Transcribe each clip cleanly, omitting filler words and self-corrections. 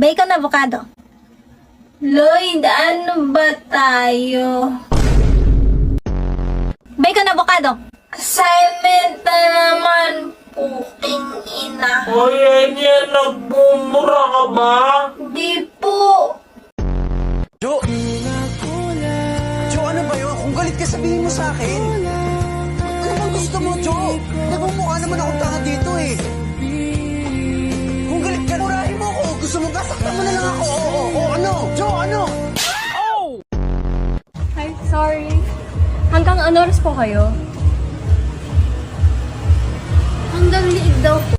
Bacon avocado. Lloyd, ano ba tayo? Bacon avocado. Assignment na naman, puking ina. Ay, yan, nagbumura ka ba? Di po. Jo! Jo, ano ba yun? Kung galit ka, sabihin mo sa akin. Ano bang gusto mo, Jo? Nagmumukha naman akong tanga dito eh. Kung galit ka, murahin mo ako. Gusto mo, kasaktan mo na lang ako. Oo, ano? Jo, ano? Hi, sorry. Hanggang ano oras po kayo? Hanggang liig daw po.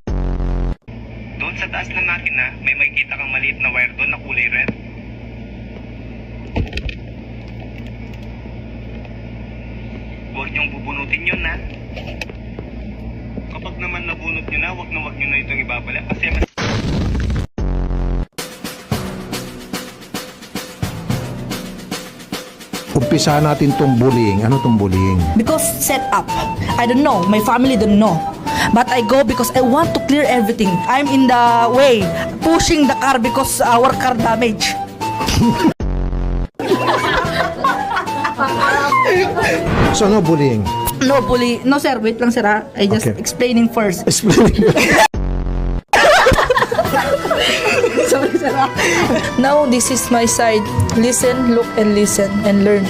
Doon sa taas ng makina, may makikita kang maliit na wire doon na kulay red. Huwag niyong bubunutin yun, ha? Kapag naman nabunot niyo na, huwag niyo na itong ibabala kasi mas... Umpisa natin tong bullying. Ano tong bullying? Because set up. I don't know. My family don't know. But I go because I want to clear everything. I'm in the way, pushing the car because our car damage. So no bullying. No, bully. No, sir. Wait lang, sir. Ha? I just Okay. explaining first. Explain. Sorry, sir. Ha? Now, this is my side. Listen, look, and listen, and learn.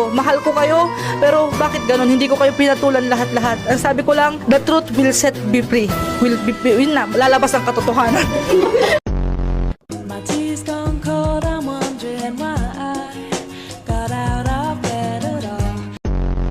Mahal ko kayo, pero bakit ganun? Hindi ko kayo pinatulan lahat-lahat. Ang sabi ko lang, the truth will set me free. Will na, lalabas ang katotohanan.